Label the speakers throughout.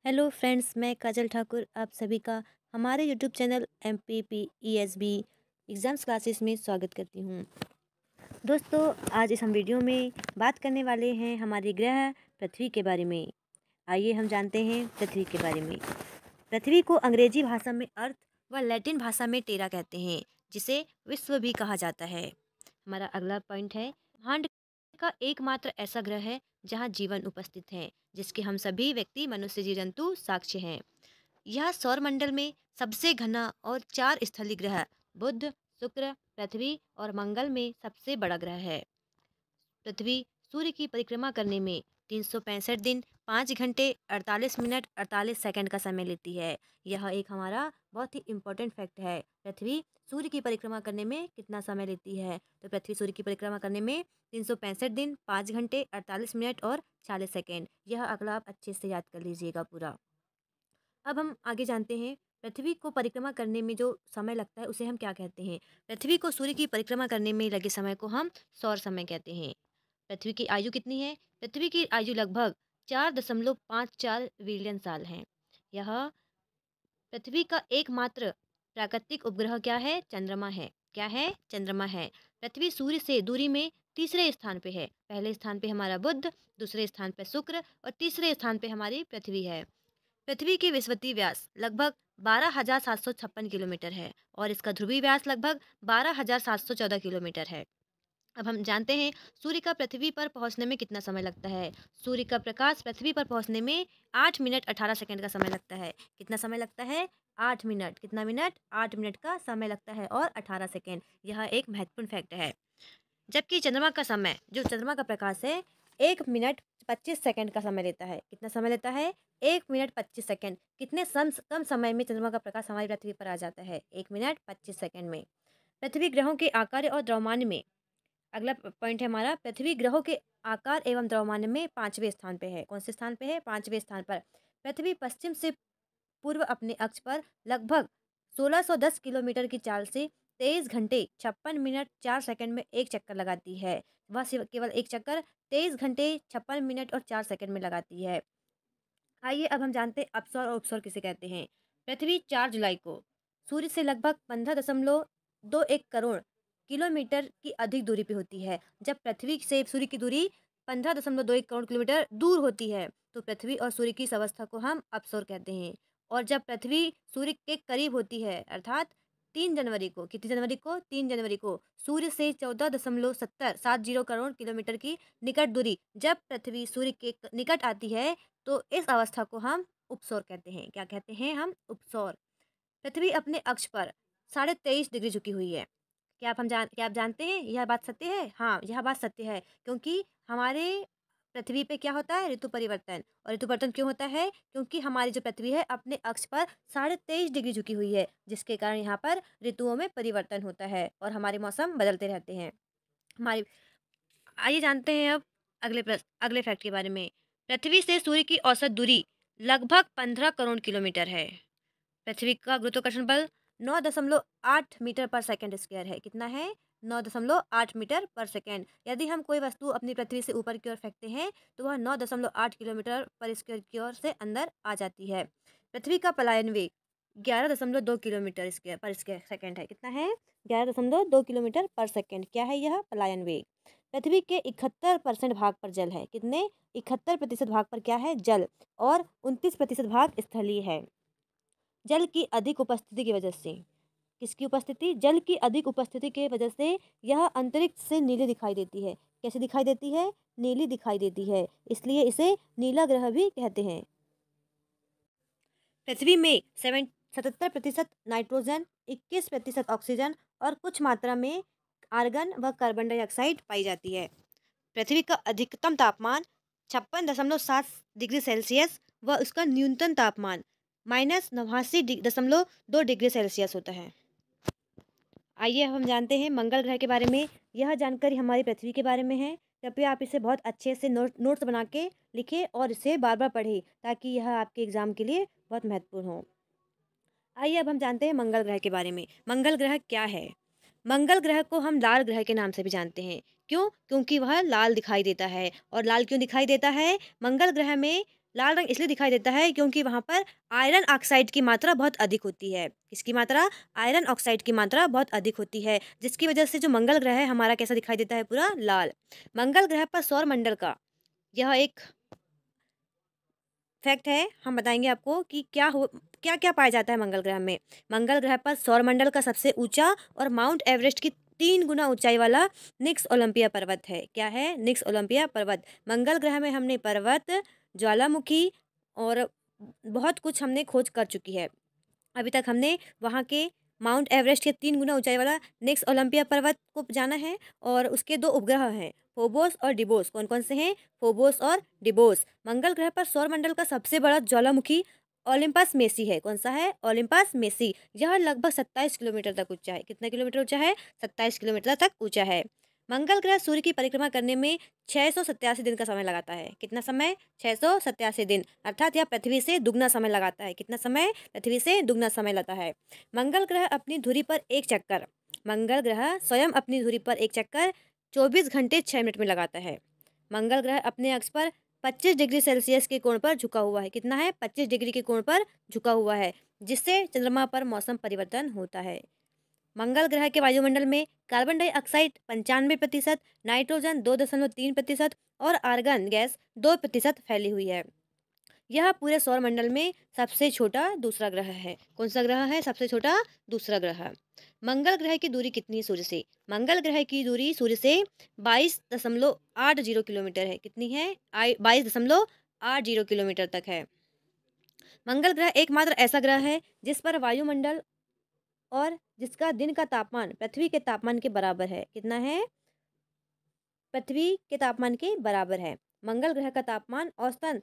Speaker 1: Hello friends, मैं काजल ठाकुर आप सभी का हमारे YouTube channel MPPESB exams classes में स्वागत करती हूँ। दोस्तों, आज इस हम वीडियो में बात करने वाले हैं हमारे ग्रह पृथ्वी के बारे में। आइए हम जानते हैं पृथ्वी के बारे में। पृथ्वी को अंग्रेजी भाषा में अर्थ व लैटिन भाषा में टेरा कहते हैं, जिसे विश्व भी कहा जाता है। हमारा अगला पॉइंट है, ब्रह्मांड का एकमात्र ऐसा ग्रह है जहाँ जीवन उपस्थित है, जिसके हम सभी व्यक्ति, मनुष्य, जीव जंतु साक्ष्य हैं। यह सौरमंडल में सबसे घना और 4 स्थलीय ग्रह बुध, शुक्र, पृथ्वी और मंगल में सबसे बड़ा ग्रह है। पृथ्वी सूर्य की परिक्रमा करने में 365 दिन 5 घंटे 48 मिनट 48 सेकंड का समय लेती है। यह एक हमारा बहुत ही इम्पोर्टेंट फैक्ट है। पृथ्वी सूर्य की परिक्रमा करने में कितना समय लेती है? तो पृथ्वी सूर्य की परिक्रमा करने में 365 दिन 5 घंटे 48 मिनट और 40 सेकंड। यह अगला आप अच्छे से याद कर लीजिएगा पूरा। अब हम आगे जानते हैं, पृथ्वी को परिक्रमा करने में जो समय लगता है उसे हम क्या कहते हैं। पृथ्वी को सूर्य की परिक्रमा करने में लगे समय को हम सौर समय कहते हैं। पृथ्वी की आयु कितनी है? पृथ्वी की आयु लगभग 4.54 बिलियन साल है। यह पृथ्वी का एकमात्र प्राकृतिक उपग्रह क्या है? चंद्रमा है। क्या है? चंद्रमा है। पृथ्वी सूर्य से दूरी में तीसरे स्थान पे है। पहले स्थान पे हमारा बुध, दूसरे स्थान पे शुक्र और तीसरे स्थान पे हमारी पृथ्वी है। पृथ्वी की विषुवतीय व्यास लगभग 12,756 किलोमीटर है और इसका ध्रुवीय व्यास लगभग 12,714 किलोमीटर है। अब हम जानते हैं सूर्य का पृथ्वी पर पहुंचने में कितना समय लगता है। सूर्य का प्रकाश पृथ्वी पर पहुंचने में 8 मिनट 18 सेकंड का समय लगता है। कितना समय लगता है? 8 मिनट। कितना मिनट? 8 मिनट का समय लगता है और 18 सेकंड। यह एक महत्वपूर्ण फैक्ट है। जबकि चंद्रमा का समय, जो चंद्रमा का प्रकाश है, 1 मिनट 25 सेकंड का समय लेता है। कितना समय लेता है? 1 मिनट 25 सेकंड। कितने कम समय में चंद्रमा का प्रकाश हमारी पृथ्वी पर आ जाता है? 1 मिनट 25 सेकंड में। पृथ्वी ग्रहों के आकार और द्रव्यमान में, अगला पॉइंट है हमारा, पृथ्वी ग्रहों के आकार एवं द्रव्यमान में 5वें स्थान पे है। कौन से स्थान पे है? 5वें स्थान पर। पृथ्वी पश्चिम से पूर्व अपने अक्ष पर लगभग 1610 किलोमीटर की चाल से 23 घंटे 56 मिनट 4 सेकंड में एक चक्कर लगाती है। वह सिर्फ केवल एक चक्कर 23 घंटे 56 मिनट और 4 सेकंड में लगाती है। आइए अब हम जानते हैं अपसौर और उपसौर किसे कहते हैं। पृथ्वी 4 जुलाई को सूर्य से लगभग 15.21 करोड़ किलोमीटर की अधिक दूरी पे होती है। जब पृथ्वी से सूर्य की दूरी 15.21 करोड़ किलोमीटर दूर होती है तो पृथ्वी और सूर्य की इस अवस्था को हम अपसौर कहते हैं। और जब पृथ्वी सूर्य के करीब होती है, अर्थात 3 जनवरी को, कितनी जनवरी को? 3 जनवरी को सूर्य से 14.70 करोड़ किलोमीटर की निकट दूरी जब पृथ्वी सूर्य के निकट आती है तो इस अवस्था को हम उपसौर कहते हैं। क्या कहते हैं हम? उपसौर। पृथ्वी अपने अक्ष पर 23.5 डिग्री झुकी हुई है। क्या आप जानते हैं यह बात सत्य है? हाँ, यह बात सत्य है, क्योंकि हमारे पृथ्वी पे क्या होता है? ऋतु परिवर्तन। और ऋतु परिवर्तन क्यों होता है? क्योंकि हमारी जो पृथ्वी है अपने अक्ष पर 23.5 डिग्री झुकी हुई है, जिसके कारण यहाँ पर ऋतुओं में परिवर्तन होता है और हमारे मौसम बदलते रहते हैं। हमारी आइए जानते हैं अब अगले फैक्ट के बारे में। पृथ्वी से सूर्य की औसत दूरी लगभग 15 करोड़ किलोमीटर है। पृथ्वी का गुरुत्वाकर्षण बल 9.8 मीटर पर सेकंड स्क्वायर है। कितना है? 9.8 मीटर पर सेकंड। यदि हम कोई वस्तु अपनी पृथ्वी से ऊपर की ओर फेंकते हैं तो वह 9.8 किलोमीटर पर स्क्वायर की ओर से अंदर आ जाती है। पृथ्वी का पलायन वेग 11.2 किलोमीटर स्क्वायर पर स्क्वायर सेकंड है। कितना है? 11.2 किलोमीटर पर सेकंड। क्या है यह? पलायन वेग। पृथ्वी के 71% भाग पर जल है। कितने? 71% भाग पर क्या है? जल। और 29% भाग स्थलीय है। जल की अधिक उपस्थिति की वजह से, किसकी उपस्थिति? जल की अधिक उपस्थिति की वजह से यह अंतरिक्ष से नीली दिखाई देती है। कैसे दिखाई देती है? नीली दिखाई देती है, इसलिए इसे नीला ग्रह भी कहते हैं। पृथ्वी में 77% नाइट्रोजन, 21% ऑक्सीजन और कुछ मात्रा में आर्गन व कार्बन डाइऑक्साइड पाई जाती है। पृथ्वी का अधिकतम तापमान 56.7 डिग्री सेल्सियस व उसका न्यूनतम तापमान -89.2 डिग्री सेल्सियस होता है। आइए अब हम जानते हैं मंगल ग्रह के बारे में। यह जानकारी हमारी पृथ्वी के बारे में है। कृपया आप इसे बहुत अच्छे से नोट्स बना के लिखें और इसे बार बार पढ़ें, ताकि यह आपके एग्जाम के लिए बहुत महत्वपूर्ण हो। आइए अब हम जानते हैं मंगल ग्रह के बारे में। मंगल ग्रह क्या है? मंगल ग्रह को हम लाल ग्रह के नाम से भी जानते हैं। क्यों? क्योंकि वह लाल दिखाई देता है। और लाल क्यों दिखाई देता है? मंगल ग्रह में लाल रंग इसलिए दिखाई देता है क्योंकि वहाँ पर आयरन ऑक्साइड की मात्रा बहुत अधिक होती है। किसकी मात्रा? आयरन ऑक्साइड की मात्रा बहुत अधिक होती है, जिसकी वजह से जो मंगल ग्रह है हमारा कैसा दिखाई देता है? पूरा लाल। मंगल ग्रह पर सौर मंडल का यह एक फैक्ट है, हम बताएंगे आपको कि क्या क्या पाया जाता है मंगल ग्रह में। मंगल ग्रह पर सौरमंडल का सबसे ऊंचा और माउंट एवरेस्ट की 3 गुना ऊंचाई वाला निक्स ओलंपिया पर्वत है। क्या है? निक्स ओलंपिया पर्वत। मंगल ग्रह में हमने पर्वत, ज्वालामुखी और बहुत कुछ हमने खोज कर चुकी है। अभी तक हमने वहाँ के माउंट एवरेस्ट के 3 गुना ऊंचाई वाला नेक्स्ट ओलंपिया पर्वत को जाना है और उसके 2 उपग्रह हैं, फोबोस और डिबोस। कौन कौन से हैं? फोबोस और डिबोस। मंगल ग्रह पर सौरमंडल का सबसे बड़ा ज्वालामुखी ओलिम्पस मेसी है। कौन सा है? ओलिम्पस मेसी। यह लगभग 27 किलोमीटर तक ऊंचा है। कितना किलोमीटर ऊंचा है? 27 किलोमीटर तक ऊंचा है। मंगल ग्रह सूर्य की परिक्रमा करने में 687 दिन का समय लगाता है। कितना समय? 687 दिन, अर्थात यह पृथ्वी से दुगना समय लगाता है। कितना समय? पृथ्वी से दुगना समय लेता है। मंगल ग्रह अपनी धुरी पर एक चक्कर मंगल ग्रह स्वयं अपनी धुरी पर एक चक्कर 24 घंटे 6 मिनट में लगाता है। मंगल ग्रह अपने अक्ष पर 25 डिग्री सेल्सियस के कोण पर झुका हुआ है। कितना है? 25 डिग्री के कोण पर झुका हुआ है, जिससे चंद्रमा पर मौसम परिवर्तन होता है। मंगल ग्रह के वायुमंडल में कार्बन डाइऑक्साइड 95%, नाइट्रोजन 2.3% और आर्गन गैस 2% फैली हुई है। यह पूरे सौरमंडल में सबसे छोटा दूसरा ग्रह है। कौन सा ग्रह है सबसे छोटा? दूसरा ग्रह। मंगल ग्रह की दूरी कितनी है सूर्य से? मंगल ग्रह की दूरी सूर्य से 22.80 किलोमीटर है। कितनी है? 22.80 किलोमीटर तक है। मंगल ग्रह एकमात्र ऐसा ग्रह है जिस पर वायुमंडल और जिसका दिन का तापमान पृथ्वी के तापमान के बराबर है। कितना है? पृथ्वी के तापमान के बराबर है। मंगल ग्रह का तापमान औसतन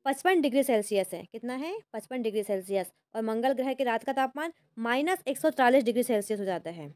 Speaker 1: 55 डिग्री सेल्सियस है। कितना है? 55 डिग्री सेल्सियस। और मंगल ग्रह के रात का तापमान -140 डिग्री सेल्सियस हो जाता है।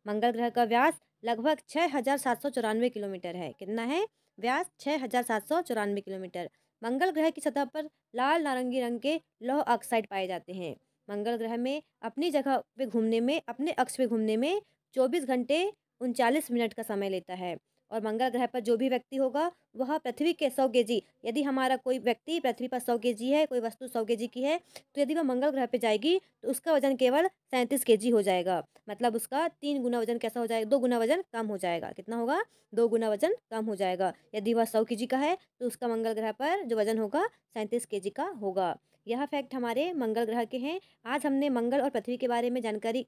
Speaker 1: मंगल ग्रह का व्यास लगभग 6794 किलोमीटर है। कितना है? व्यास 6794 किलोमीटर। मंगल ग्रह की सतह पर लाल नारंगी रंग के लौह ऑक्साइड पाए जाते हैं। मंगल ग्रह में अपनी जगह पे घूमने में अपने अक्ष पे घूमने में 24 घंटे 39 मिनट का समय लेता है। और मंगल ग्रह पर जो भी व्यक्ति होगा वह पृथ्वी के 100 केजी, यदि हमारा कोई व्यक्ति पृथ्वी पर 100 केजी है, कोई वस्तु 100 केजी की है, तो यदि वह मंगल ग्रह पे जाएगी तो उसका वजन केवल 37 केजी हो जाएगा। मतलब उसका 3 गुना वजन कैसा हो जाएगा? 2 गुना वजन कम हो जाएगा। कितना होगा? 2 गुना वजन कम हो जाएगा। यदि वह 100 केजी का है तो उसका मंगल ग्रह पर जो वजन होगा 37 केजी का होगा। यह फैक्ट हमारे मंगल ग्रह के हैं। आज हमने मंगल और पृथ्वी के बारे में जानकारी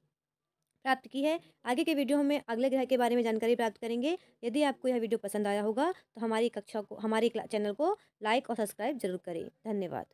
Speaker 1: प्राप्त की है। आगे के वीडियो में अगले ग्रह के बारे में जानकारी प्राप्त करेंगे। यदि आपको यह वीडियो पसंद आया होगा तो हमारी चैनल को लाइक और सब्सक्राइब जरूर करें। धन्यवाद।